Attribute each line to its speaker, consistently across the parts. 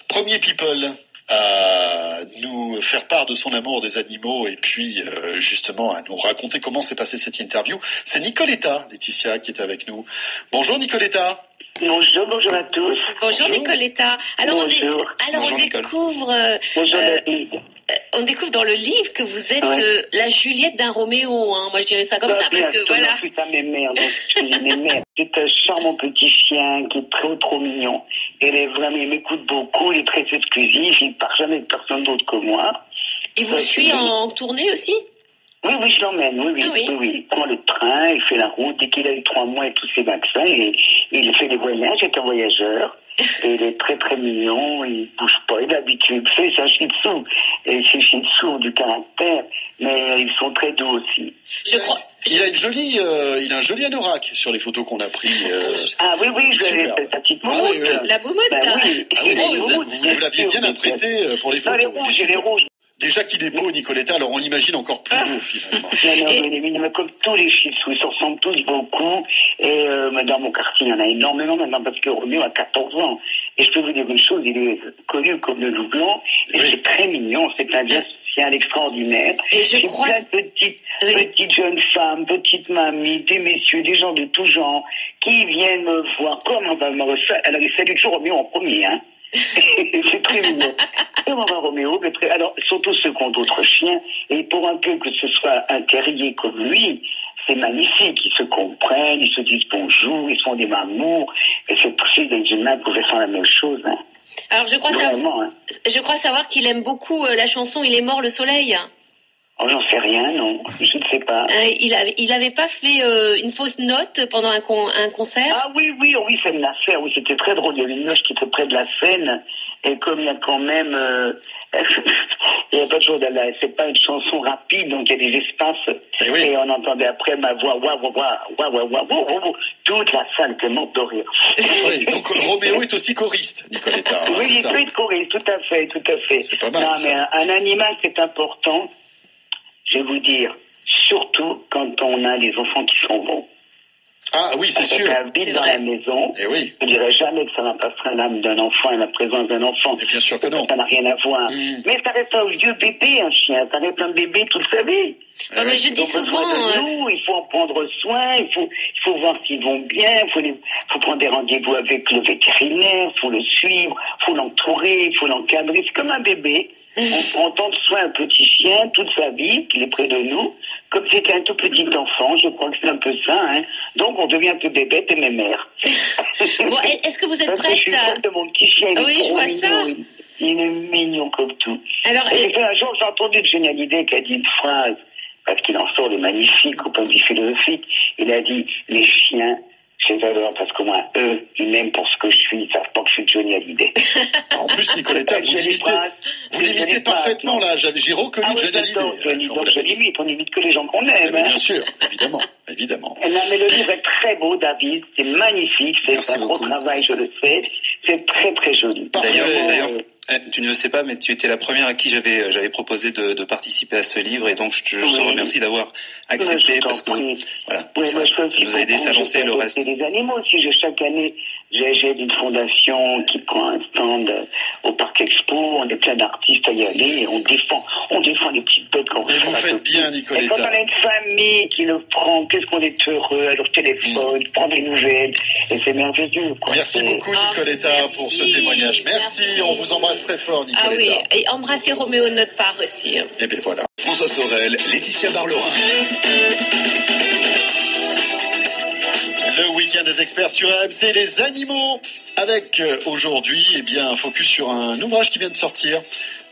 Speaker 1: Premier people à nous faire part de son amour des animaux et puis justement à nous raconter comment s'est passée cette interview. C'est Nicoletta, Laetitia, qui est avec nous. Bonjour Nicoletta.
Speaker 2: Bonjour à tous.
Speaker 3: Bonjour Nicoletta. Alors
Speaker 2: bonjour.
Speaker 3: On découvre.
Speaker 2: Bonjour David.
Speaker 3: On découvre dans le livre que vous êtes la Juliette d'un Roméo. Hein. Moi, je dirais ça comme ça parce que voilà.
Speaker 2: C'est à mes mères. C'est un charmant petit chien qui est trop mignon. Il m'écoute beaucoup. Il est très exclusif. Il ne part jamais de personne d'autre que moi.
Speaker 3: Il vous suit en tournée aussi?
Speaker 2: Oui, je l'emmène, oui. Il prend le train, il fait la route, dès qu'il a eu 3 mois et tous ses vaccins, et il fait des voyages, c'est un voyageur, et il est très très mignon, il bouge pas, il est habitué, c'est un shih tzu, et ces shih tzu ont du caractère, mais ils sont très doux aussi.
Speaker 3: Je crois.
Speaker 1: Il a un joli anorak sur les photos qu'on a pris.
Speaker 2: Ah oui, je l'ai fait, sa petite moumoute.
Speaker 3: La moumoute.
Speaker 1: Vous l'aviez bien apprêté pour les photos.
Speaker 2: Les rouges.
Speaker 1: Déjà qu'il est beau, Nicoletta, alors on l'imagine encore plus beau, finalement.
Speaker 2: Non, comme tous les shih tzus, ils se ressemblent tous beaucoup. Et dans mon quartier, il y en a énormément maintenant, parce que Roméo a 14 ans. Et je peux vous dire une chose, il est connu comme le loup blanc, et c'est très mignon, c'est un chien extraordinaire.
Speaker 3: Et je crois...
Speaker 2: plein de petites jeunes femmes, petites mamies, des messieurs, des gens de tout genre, qui viennent me voir. Comment va alors, il salue toujours Roméo en premier, hein. C'est très mignon. Comment va Roméo? Alors, surtout ceux qui ont d'autres chiens, et pour un peu que ce soit un terrier comme lui, c'est magnifique. Ils se comprennent, ils se disent bonjour, ils sont des mamours, et c'est possible que les humains pouvaient faire la même chose. Hein.
Speaker 3: Alors, je crois savoir qu'il aime beaucoup la chanson Il est mort le soleil.
Speaker 2: Oh, j'en sais rien, non. Je ne sais pas.
Speaker 3: Il avait pas fait une fausse note pendant un concert?
Speaker 2: Ah oui, c'est une affaire. Oui, c'était très drôle. Il y avait une loge qui était près de la scène. Et comme il y a quand même... il n'y a pas toujours c'est pas une chanson rapide, donc il y a des espaces. Et on entendait après ma voix, toute la salle était morte de rire.
Speaker 1: Oui, donc Roméo est aussi choriste, Nicoletta. Hein,
Speaker 2: oui, il peut être choriste, tout à fait.
Speaker 1: C'est pas mal.
Speaker 2: Non, mais un animal, c'est important. Je vais vous dire, surtout quand on a des enfants qui sont bons.
Speaker 1: Ah oui, c'est sûr.
Speaker 2: Quand on habite dans la maison, je ne dirais jamais que ça n'empêcherait l'âme d'un enfant et la présence d'un enfant.
Speaker 1: Et bien sûr que non.
Speaker 2: Ça n'a rien à voir. Mais ça reste un vieux bébé, un chien. Ça reste un bébé, tout le savez.
Speaker 3: Mais je dis souvent...
Speaker 2: il faut en prendre soin, il faut voir s'ils vont bien, il faut prendre des rendez-vous avec le vétérinaire, il faut le suivre, il faut l'entourer, il faut l'encadrer. C'est comme un bébé. On prend tant de soin un petit chien toute sa vie, qu'il est près de nous, comme c'était un tout petit enfant, je crois que c'est un peu ça. Hein. Donc on devient un peu bébête et mémère.
Speaker 3: Bon, est-ce que vous êtes prête
Speaker 2: Je suis fan de mon petit chien,
Speaker 3: oui, je vois ça.
Speaker 2: Il est mignon comme tout.
Speaker 3: Alors,
Speaker 2: un jour, j'ai entendu de Johnny qui a dit une phrase, parce qu'il en sort de magnifique au point de vue philosophique. Il a dit, les chiens, je les adore parce qu'au moins eux, ils m'aiment pour ce que je suis, ils savent pas que je suis Johnny Hallyday.
Speaker 1: En plus, Nicoletta, vous l'imitez parfaitement, là. J'ai reconnu Johnny Hallyday.
Speaker 2: On n'imite que les gens qu'on aime.
Speaker 1: Bien sûr, évidemment.
Speaker 2: Non, mais le livre est très beau, David, c'est magnifique, c'est un gros travail, je le sais, c'est très très joli.
Speaker 4: D'ailleurs, tu ne le sais pas, mais tu étais la première à qui j'avais proposé de participer à ce livre, et donc je te remercie d'avoir accepté, parce que ça nous a aidé à lancer le reste.
Speaker 2: Les animaux aussi, chaque année, j'aide une fondation qui prend un stand au Parc Expo, on est plein d'artistes à y aller, et on défend les petites bêtes qu'on
Speaker 1: vous faites bien, Nicoletta.
Speaker 2: Et quand on a une famille qui le prend, qu'est-ce qu'on est heureux, à leur téléphone, prend des nouvelles, et c'est merveilleux.
Speaker 1: Merci beaucoup, Nicoletta, pour ce témoignage. Merci, on vous embrasse très fort, Nicoletta.
Speaker 3: Ah oui, et embrassez Roméo de notre part aussi.
Speaker 1: Et bien voilà.
Speaker 5: François Sorel, Laetitia Barlerin.
Speaker 1: Le week-end des experts sur RMC, les animaux, avec aujourd'hui, un focus sur un ouvrage qui vient de sortir,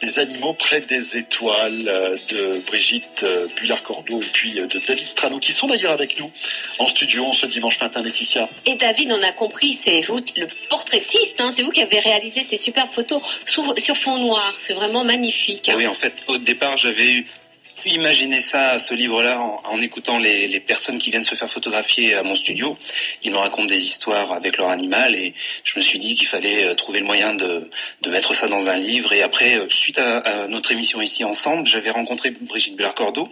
Speaker 1: Des animaux près des étoiles, de Brigitte Bullard-Cordeau et puis de David Strano, qui sont d'ailleurs avec nous en studio ce dimanche matin, Laetitia.
Speaker 3: Et David, on a compris, c'est vous le portraitiste, hein, c'est vous qui avez réalisé ces superbes photos sur fond noir, c'est vraiment magnifique.
Speaker 4: Hein. Oui, en fait, au départ, j'avais imaginé ça, ce livre-là, en écoutant les personnes qui viennent se faire photographier à mon studio. Ils me racontent des histoires avec leur animal, et je me suis dit qu'il fallait trouver le moyen de mettre ça dans un livre. Et après, suite à notre émission ici ensemble, j'avais rencontré Brigitte Bullard-Cordeau,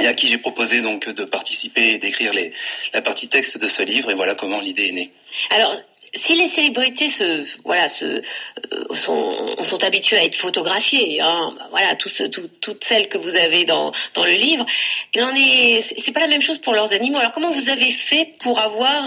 Speaker 4: et à qui j'ai proposé donc de participer et d'écrire la partie texte de ce livre, et voilà comment l'idée est née.
Speaker 3: Alors, si les célébrités sont habituées à être photographiées, hein, voilà, toutes celles que vous avez dans le livre, c'est pas la même chose pour leurs animaux. Alors comment vous avez fait pour avoir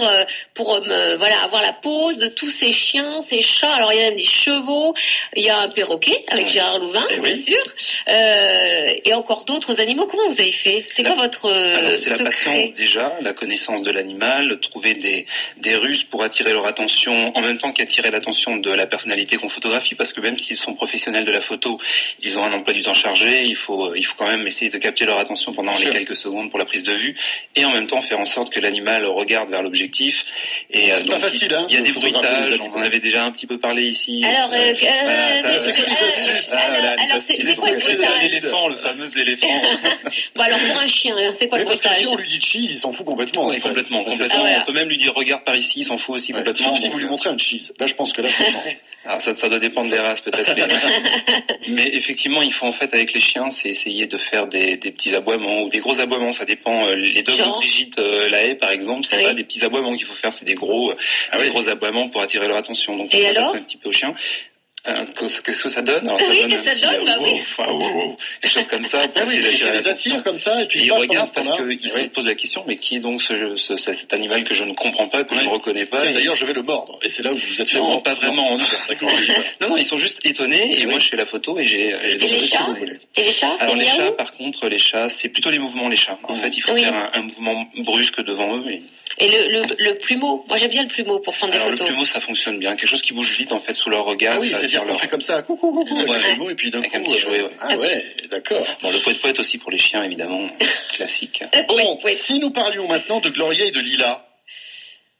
Speaker 3: la pose de tous ces chiens, ces chats? Alors il y a même des chevaux, il y a un perroquet avec Gérard Louvain, bien sûr, et encore d'autres animaux. Comment vous avez fait? C'est quoi votre
Speaker 4: Alors c'est la
Speaker 3: secret?
Speaker 4: patience déjà, la connaissance de l'animal, trouver des ruses pour attirer leur attention, en même temps qu'attirer l'attention de la personnalité qu'on photographie, parce que même s'ils sont professionnels de la photo, ils ont un emploi du temps chargé, il faut quand même essayer de capter leur attention pendant les quelques secondes pour la prise de vue, et en même temps faire en sorte que l'animal regarde vers l'objectif. Et
Speaker 1: c'est pas facile, hein,
Speaker 4: il y a des bruitages, on en avait déjà un petit peu parlé ici.
Speaker 3: Alors,
Speaker 1: c'est quoi les astuces?
Speaker 3: Alors, c'est quoi le bruitage?
Speaker 4: L'éléphant, le fameux éléphant.
Speaker 3: Bon, alors pour un chien, c'est quoi le
Speaker 1: Parce
Speaker 3: bruitage?
Speaker 1: que si on lui dit cheese, il s'en fout complètement.
Speaker 4: Oui, complètement.
Speaker 3: Voilà.
Speaker 4: On peut même lui dire regarde par ici, il s'en fout aussi complètement.
Speaker 1: Sauf si vous lui montrez un cheese. Là, je pense que là, ça change.
Speaker 4: Alors ça doit dépendre des races peut-être. Mais effectivement, il faut en fait avec les chiens, c'est essayer de faire des petits aboiements ou des gros aboiements. Ça dépend. Les dogs de Brigitte Lahaye, par exemple, c'est pas des petits aboiements qu'il faut faire, c'est des gros aboiements pour attirer leur attention. Donc on s'adapte un petit peu aux chiens. Qu'est-ce que ça donne? Alors,
Speaker 3: oui, que ça donne,
Speaker 4: quelque chose comme ça.
Speaker 1: Ça les attire comme ça, et puis
Speaker 4: ils regardent parce qu'ils se posent la question, mais qui est donc cet animal que je ne comprends pas, que je ne reconnais pas?
Speaker 1: D'ailleurs, je vais le mordre, et c'est là où vous êtes fait
Speaker 4: non,
Speaker 1: mordre.
Speaker 4: Pas vraiment. Non, ils sont juste étonnés, et moi je fais la photo, et j'ai...
Speaker 3: Et les chats? Et les chats,
Speaker 4: alors les chats, par contre, c'est plutôt les mouvements, les chats. En fait, il faut faire un mouvement brusque devant eux,
Speaker 3: Et le plumeau, moi j'aime bien le plumeau pour prendre des photos.
Speaker 4: Le plumeau, ça fonctionne bien. Quelque chose qui bouge vite en fait sous leur regard.
Speaker 1: Ah oui, c'est-à-dire qu'on fait comme ça, coucou, avec le plumeau, et puis d'un coup...
Speaker 4: Avec un petit jouet,
Speaker 1: Ah ouais, d'accord.
Speaker 4: Bon, le poète aussi pour les chiens, évidemment, classique.
Speaker 1: Bon, si nous parlions maintenant de Gloria et de Lila,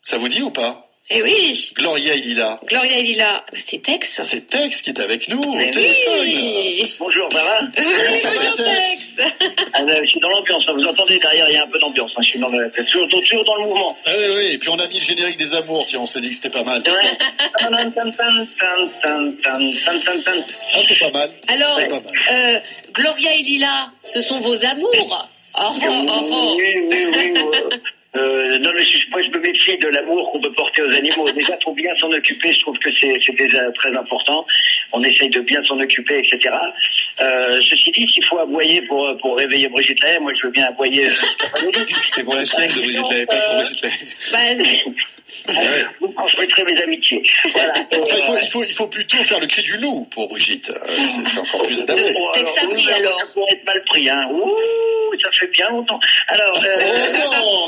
Speaker 1: ça vous dit ou pas?
Speaker 3: Eh oui.
Speaker 1: Gloria et Lila.
Speaker 3: Gloria et Lila, c'est Tex.
Speaker 1: C'est Tex qui est avec nous au téléphone.
Speaker 3: Oui.
Speaker 2: Bonjour, ça va?
Speaker 3: Bonjour Tex.
Speaker 2: Je suis dans l'ambiance, vous entendez derrière, il y a un peu d'ambiance. Je suis toujours dans le mouvement.
Speaker 1: Ah oui, et puis on a mis le générique des amours, tiens, on s'est dit que c'était pas mal. Ah, c'est pas mal.
Speaker 3: Alors,
Speaker 1: c'est pas mal.
Speaker 3: Gloria et Lila, ce sont vos amours.
Speaker 2: Oui. Non, mais moi, je me méfie de l'amour qu'on peut porter aux animaux. Déjà, faut bien s'en occuper. Je trouve que c'est déjà très important. On essaye de bien s'en occuper, etc. Ceci dit, s'il faut aboyer pour réveiller Brigitte Lahaye, moi, je veux bien aboyer.
Speaker 4: C'était pour la chienne de Brigitte Lahaye, pas pour Brigitte Lahaye.
Speaker 2: Vous transmettrez mes amitiés. Voilà.
Speaker 1: Enfin, il faut plutôt faire le cri du loup pour Brigitte. C'est encore plus adapté.
Speaker 3: Tex a pris alors.
Speaker 2: Ça pourrait être mal pris, hein. Ouh, ça fait bien longtemps. Alors.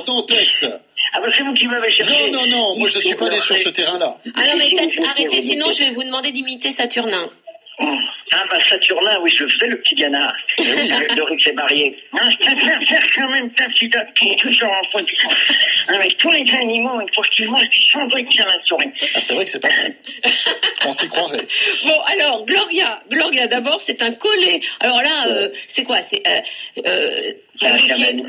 Speaker 1: Non, Tex.
Speaker 2: Ah bah c'est vous qui m'avez cherché.
Speaker 1: Non, moi je ne suis pas allé sur ce terrain-là.
Speaker 3: Ah non mais Tex, arrêtez, sinon je vais vous demander d'imiter Saturnin.
Speaker 2: Ah bah Saturnin, oui, je le fais, le petit Ganard. Avec Dorix est marié. Je préfère faire quand même ta petite qui toujours en point du avec tous les animaux, il faut qu'ils mangent du sandwich à la souris.
Speaker 1: Ah, c'est vrai que c'est pas mal. On s'y croirait.
Speaker 3: Bon, alors, Gloria, d'abord, c'est un collet. Alors là, c'est quoi?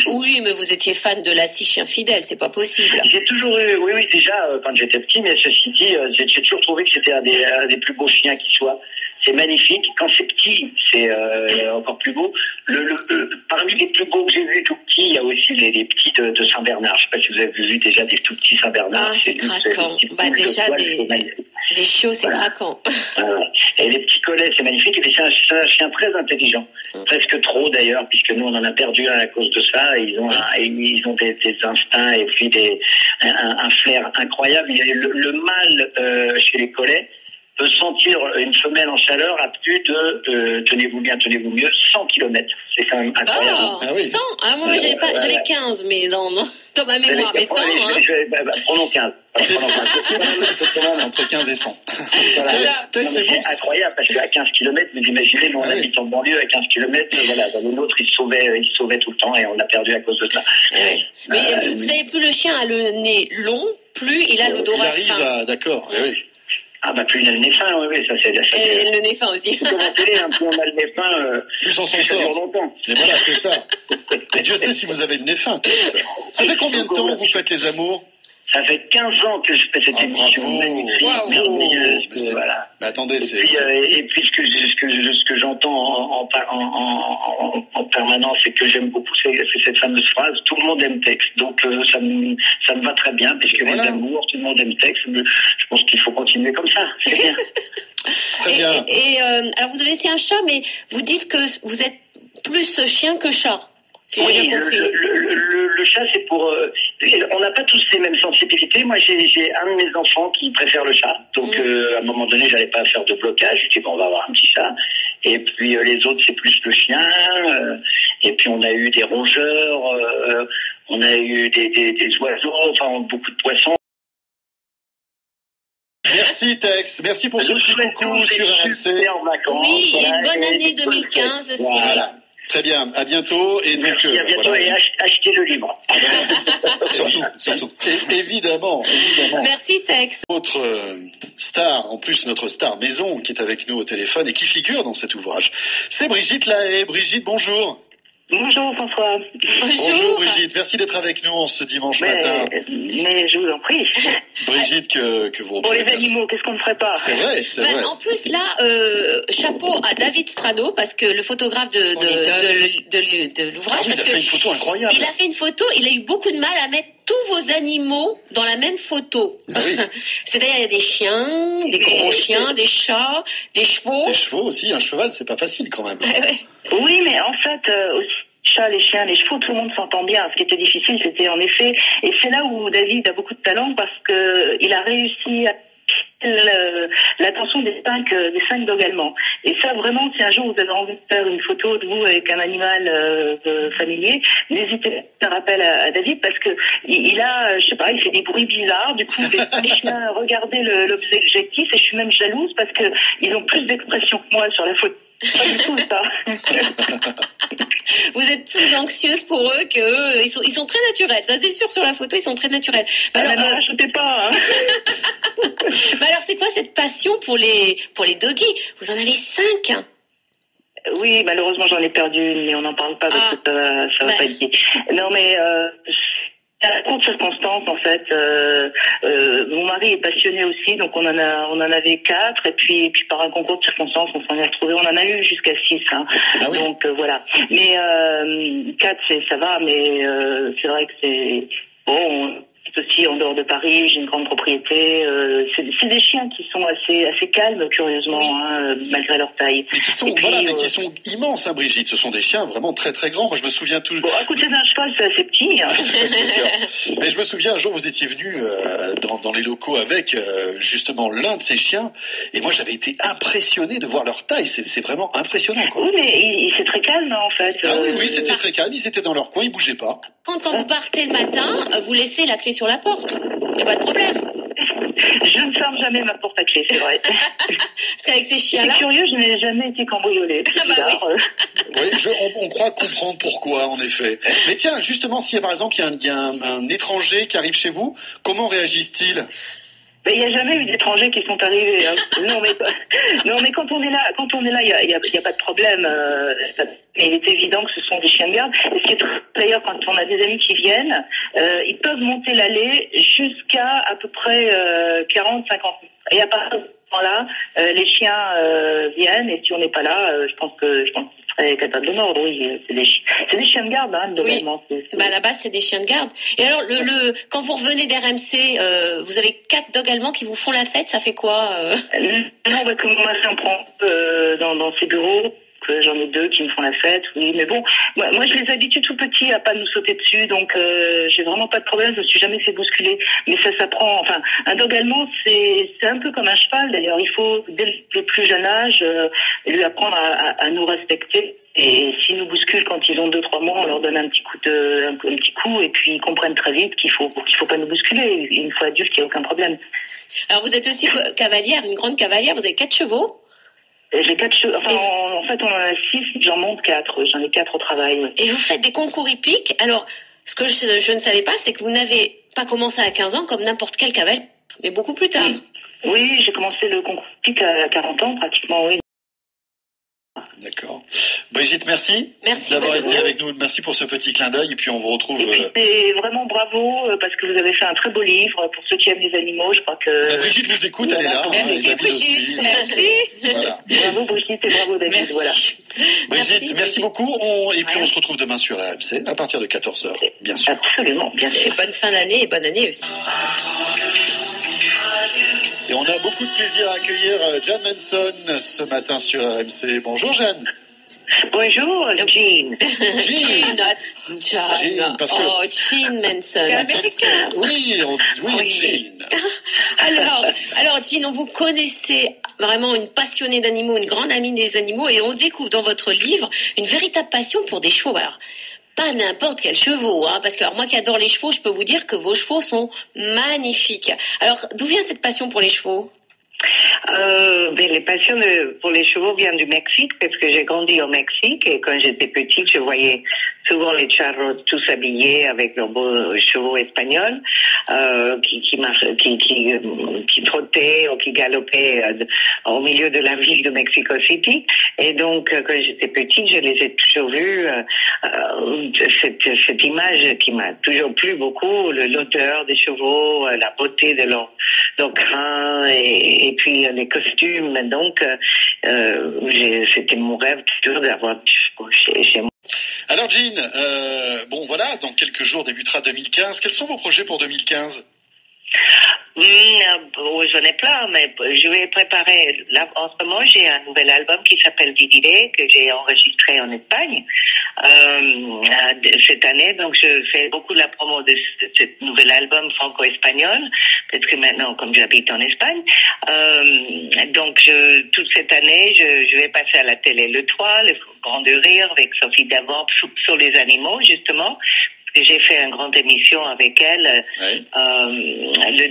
Speaker 3: Oui, mais vous étiez fan de Lassie Chien Fidèle, c'est pas possible.
Speaker 2: J'ai toujours eu, oui, déjà, quand j'étais petit, mais ceci dit, j'ai toujours trouvé que c'était un des plus beaux chiens qui soit. C'est magnifique. Quand c'est petit, c'est encore plus beau. Parmi les plus beaux que j'ai vus tout petits, il y a aussi les petits de Saint-Bernard. Je ne sais pas si vous avez vu déjà des tout petits Saint-Bernard.
Speaker 3: Ah, c'est craquant. Déjà, des chiots, c'est craquant.
Speaker 2: Et les petits collets, c'est magnifique. Et c'est un chien très intelligent. Presque trop d'ailleurs, puisque nous, on en a perdu un à cause de ça. Ils ont des instincts et puis un flair incroyable. Le mâle chez les collets peut sentir une femelle en chaleur à plus de, tenez-vous mieux, 100 km. C'est quand même incroyable.
Speaker 3: Ah oui. 100 moi, j'avais 15, mais dans ma mémoire, mais 100.
Speaker 2: Prenons 15.
Speaker 4: C'est entre 15 et 100.
Speaker 2: Voilà. C'est incroyable, parce qu'à 15 km, vous imaginez, nous on habite en banlieue, à 15 km, voilà, dans le nôtre, il se sauvait tout le temps et on a perdu à cause de ça.
Speaker 3: Mais vous savez, plus le chien a le nez long, plus il a l'odorat fin.
Speaker 1: Il arrive d'accord, oui.
Speaker 2: Ah bah plus il a le nez fin, oui, ça c'est...
Speaker 3: Et le nez fin aussi.
Speaker 2: Plus on a le nez fin,
Speaker 1: plus on s'en sort. Et voilà, c'est ça. Et Dieu sait si vous avez le nez fin. Ça fait combien de temps que vous faites les amours?
Speaker 2: Ça fait 15 ans que je fais cette émission magnifique, merveilleuse.
Speaker 1: Mais
Speaker 2: Voilà.
Speaker 1: Mais attendez,
Speaker 2: Et puis ce que j'entends en permanence et que j'aime beaucoup, c'est cette fameuse phrase, tout le monde aime Tex. Donc ça me va très bien, puisque les amours, tout le monde aime Tex. Je pense qu'il faut continuer comme ça. C'est bien.
Speaker 1: Très bien.
Speaker 3: Alors vous avez aussi un chat, mais vous dites que vous êtes plus chien que chat. Si j'ai bien compris.
Speaker 2: Le chat, c'est pour... on n'a pas tous les mêmes sensibilités. Moi, j'ai un de mes enfants qui préfère le chat. Donc, à un moment donné, j'allais pas faire de blocage. Je dis, bon, on va avoir un petit chat. Et puis, les autres, c'est plus le chien. Et puis, on a eu des rongeurs. On a eu des oiseaux. Enfin, beaucoup de poissons.
Speaker 1: Merci Tex, merci pour ce petit coucou sur RMC.
Speaker 3: Oui, et une bonne année 2015 aussi.
Speaker 1: Voilà. Très bien, à bientôt. Et donc,
Speaker 2: à bientôt voilà. Et achetez le livre.
Speaker 1: surtout. Évidemment.
Speaker 3: Merci Tex.
Speaker 1: Autre star, en plus notre star maison qui est avec nous au téléphone et qui figure dans cet ouvrage, c'est Brigitte Lahaye. Brigitte, bonjour.
Speaker 2: Bonjour François.
Speaker 1: Bonjour Brigitte, merci d'être avec nous en ce dimanche matin.
Speaker 2: Mais je vous en prie.
Speaker 1: Brigitte, que vous
Speaker 2: pour les animaux, qu'est-ce qu'on ne ferait pas?
Speaker 1: C'est vrai.
Speaker 3: En plus là, chapeau à David Strano, parce que le photographe de l'ouvrage,
Speaker 1: il a fait une photo incroyable.
Speaker 3: Il a fait une photo, il a eu beaucoup de mal à mettre tous vos animaux dans la même photo.
Speaker 1: Ah oui.
Speaker 3: C'est-à-dire il y a des chiens, des gros chiens, des chats, des chevaux.
Speaker 1: Des chevaux aussi, un cheval c'est pas facile quand même.
Speaker 2: Oui, mais en fait, aussi, les chats, les chiens, les chevaux, tout le monde s'entend bien. Ce qui était difficile, c'était en effet, et c'est là où David a beaucoup de talent parce que il a réussi à l'attention des cinq dogs allemands. Et ça, vraiment, si un jour vous avez envie de faire une photo de vous avec un animal familier, n'hésitez pas à faire appel à David parce que il a, je sais pas, il fait des bruits bizarres. Du coup, les chiens regardez l'objectif et je suis même jalouse parce que ils ont plus d'expression que moi sur la photo. Pas du tout ça.
Speaker 3: Vous êtes plus anxieuse pour eux qu'eux. Ils sont très naturels. Ça c'est sûr, sur la photo, ils sont très naturels.
Speaker 2: Alors, rajoutez pas. Hein.
Speaker 3: Mais alors, c'est quoi cette passion pour les doggies? Vous en avez 5.
Speaker 2: Oui, malheureusement, j'en ai perdu une, mais on n'en parle pas parce que ça va pas être dit. Non, mais à la courte circonstance, en fait, mon mari est passionné aussi, donc on en avait 4, et puis par un concours de circonstances, on s'en est retrouvé, on en a eu jusqu'à 6, hein. Ah oui. Donc voilà. Mais 4, ça va, mais c'est vrai que c'est bon. Aussi en dehors de Paris, j'ai une grande propriété. C'est des chiens qui sont assez calmes, curieusement, hein, malgré leur taille.
Speaker 1: Mais qui sont qui sont immenses, hein, Brigitte. Ce sont des chiens vraiment très très grands. Moi, je me souviens toujours.
Speaker 2: Bon, à côté d'un cheval, c'est assez petit. Hein.
Speaker 1: C'est sûr. Mais je me souviens un jour, vous étiez venu dans les locaux avec justement l'un de ces chiens, et moi, j'avais été impressionné de voir leur taille. C'est vraiment impressionnant, quoi.
Speaker 2: Oui, mais c'est très calme, en fait.
Speaker 1: Ah oui, c'était très calme. Ils étaient dans leur coin, ils bougeaient pas.
Speaker 3: Quand vous partez le matin, vous laissez la clé sur la porte. Il n'y a pas de problème.
Speaker 2: Je ne ferme jamais ma porte à clé, c'est vrai.
Speaker 3: Parce qu'avec ces chiens-là...
Speaker 2: C'est curieux, je n'ai jamais été cambriolée.
Speaker 1: Oui, on croit comprendre pourquoi, en effet. Mais tiens, justement, si par exemple il y a un étranger qui arrive chez vous, comment réagissent-ils ?
Speaker 2: Il n'y a jamais eu d'étrangers qui sont arrivés. Hein. Non, mais quand on est là, il y a pas de problème. Il est évident que ce sont des chiens de garde. Et ce qui est d'ailleurs, quand on a des amis qui viennent, ils peuvent monter l'allée jusqu'à à peu près 40-50 mètres. Et à partir de ce moment-là, les chiens viennent. Et si on n'est pas là, je pense qu'ils seraient capables de mordre. Oui, c'est des chiens de garde, hein, globalement.
Speaker 3: Oui. À la base, c'est des chiens de garde. Et alors, quand vous revenez d'RMC, vous avez 4 dogs allemands qui vous font la fête. Ça fait quoi
Speaker 2: Non, parce que mon mari en prend dans ses bureaux. J'en ai 2 qui me font la fête, oui, mais bon, moi je les habitue tout petits à pas nous sauter dessus, donc j'ai vraiment pas de problème, je me suis jamais fait bousculer, mais ça s'apprend. Enfin, un dog allemand c'est un peu comme un cheval d'ailleurs, il faut dès le plus jeune âge lui apprendre à nous respecter. Et s'ils nous bousculent quand ils ont 2-3 mois, on leur donne un petit coup, et puis ils comprennent très vite qu'il faut pas nous bousculer. Une fois adulte, il n'y a aucun problème.
Speaker 3: Alors vous êtes aussi cavalière, une grande cavalière, vous avez 4 chevaux.
Speaker 2: J'ai 4 chevaux. Enfin, en fait, on en a 6. J'en monte 4. J'en ai 4 au travail. Ouais.
Speaker 3: Et vous faites des concours hippiques. Alors, ce que je ne savais pas, c'est que vous n'avez pas commencé à 15 ans comme n'importe quel cavalier, mais beaucoup plus tard.
Speaker 2: Oui, j'ai commencé le concours hippique à 40 ans, pratiquement, oui.
Speaker 1: D'accord. Brigitte, merci.
Speaker 3: Merci
Speaker 1: d'avoir
Speaker 3: beaucoup.
Speaker 1: été avec nous. Merci pour ce petit clin d'œil. Et puis on vous retrouve.
Speaker 2: Et vraiment bravo parce que vous avez fait un très beau livre pour ceux qui aiment les animaux. Je crois que.
Speaker 1: Brigitte vous écoute, elle est là.
Speaker 3: Merci
Speaker 1: et David
Speaker 3: Brigitte.
Speaker 1: aussi.
Speaker 3: Merci.
Speaker 1: Voilà.
Speaker 2: Bravo Brigitte et bravo David.
Speaker 3: Merci.
Speaker 2: Voilà.
Speaker 1: Brigitte, merci beaucoup. Et puis on se retrouve demain sur RMC à partir de 14h, bien sûr.
Speaker 2: Absolument, bien sûr.
Speaker 3: Et bonne fin d'année et bonne année aussi.
Speaker 1: Et on a beaucoup de plaisir à accueillir Jeanne Manson ce matin sur RMC. Bonjour Jeanne.
Speaker 2: Bonjour Jean.
Speaker 1: Jean, parce que...
Speaker 3: Oh, Jean Manson.
Speaker 2: C'est américain.
Speaker 1: Oui,
Speaker 2: Oui.
Speaker 1: Jean.
Speaker 3: Alors Jean, on vous connaissait vraiment une passionnée d'animaux, une grande amie des animaux, et on découvre dans votre livre une véritable passion pour des chevaux. Alors, pas n'importe quels chevaux, hein, parce que alors, moi qui adore les chevaux, je peux vous dire que vos chevaux sont magnifiques. Alors, d'où vient cette passion pour les chevaux ?
Speaker 2: Les passions pour les chevaux viennent du Mexique parce que j'ai grandi au Mexique et quand j'étais petite, je voyais souvent les charros tous habillés avec leurs beaux chevaux espagnols qui trottaient ou qui galopaient au milieu de la ville de Mexico City. Et donc, quand j'étais petite, je les ai toujours vus. Cette image qui m'a toujours plu beaucoup, l'odeur des chevaux, la beauté de leur crâne et puis les costumes. Donc, c'était mon rêve toujours d'avoir des chevaux chez moi.
Speaker 1: Alors Jean, bon voilà, dans quelques jours débutera 2015. Quels sont vos projets pour 2015 ?
Speaker 2: J'en ai plein, mais je vais préparer. Là, en ce moment, j'ai un nouvel album qui s'appelle Divide, que j'ai enregistré en Espagne cette année. Donc, je fais beaucoup de la promo de ce nouvel album franco-espagnol, parce que maintenant, comme j'habite en Espagne, donc toute cette année, je vais passer à la télé le 3, le Grand de Rire avec Sophie Davant sur les animaux, justement. J'ai fait une grande émission avec elle le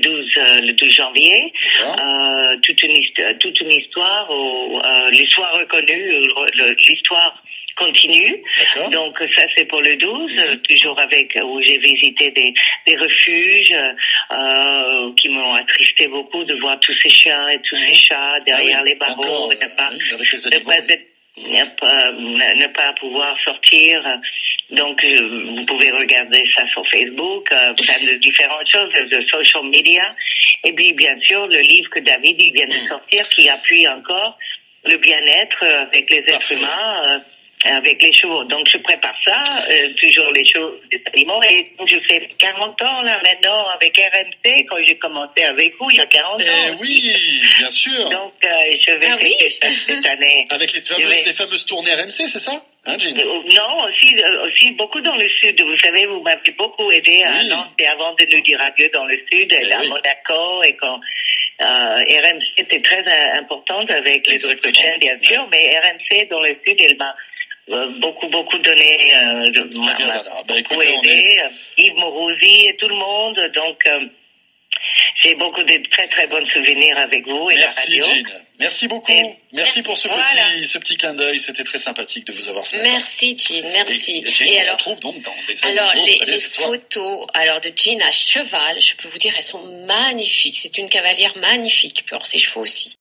Speaker 2: 12 janvier. Toute une histoire, l'histoire reconnue, l'histoire continue.
Speaker 1: D'accord.
Speaker 2: Donc ça c'est pour le 12, toujours où j'ai visité des refuges qui m'ont attristé beaucoup de voir tous ces chiens et tous ces chats derrière les barreaux, ne pas pouvoir sortir. Donc, vous pouvez regarder ça sur Facebook, plein de différentes choses, de social media. Et puis, bien sûr, le livre que David vient de sortir, qui appuie encore le bien-être avec les êtres humains, avec les chevaux. Donc, je prépare ça, toujours les chevaux, les animaux. Et donc, je fais 40 ans, là, maintenant, avec RMC, quand j'ai commencé avec vous, il y a 40 ans.
Speaker 1: Oui, bien sûr.
Speaker 2: Donc, je vais fêter ça cette année.
Speaker 1: Avec les fameuses tournées RMC, c'est ça, hein, Jean ?
Speaker 2: Non, aussi beaucoup dans le sud. Vous savez, vous m'avez beaucoup aidé à Nantes et avant de nous dire adieu dans le sud, à Monaco, et quand RMC était très importante avec les autres chaînes, bien sûr, mais RMC dans le sud, elle m'a beaucoup donné, m'a beaucoup aidé, Yves Morosi et tout le monde, donc j'ai beaucoup de très très bons souvenirs avec vous et la radio.
Speaker 1: Merci Jean, merci beaucoup, merci pour ce petit clin d'œil, c'était très sympathique de vous avoir ce matin.
Speaker 3: Merci Jean, merci.
Speaker 1: Et Jean, on
Speaker 3: alors,
Speaker 1: retrouve donc dans des
Speaker 3: alors les
Speaker 1: étoiles.
Speaker 3: photos de Jean à cheval, je peux vous dire, elles sont magnifiques. C'est une cavalière magnifique, puis alors ses chevaux aussi.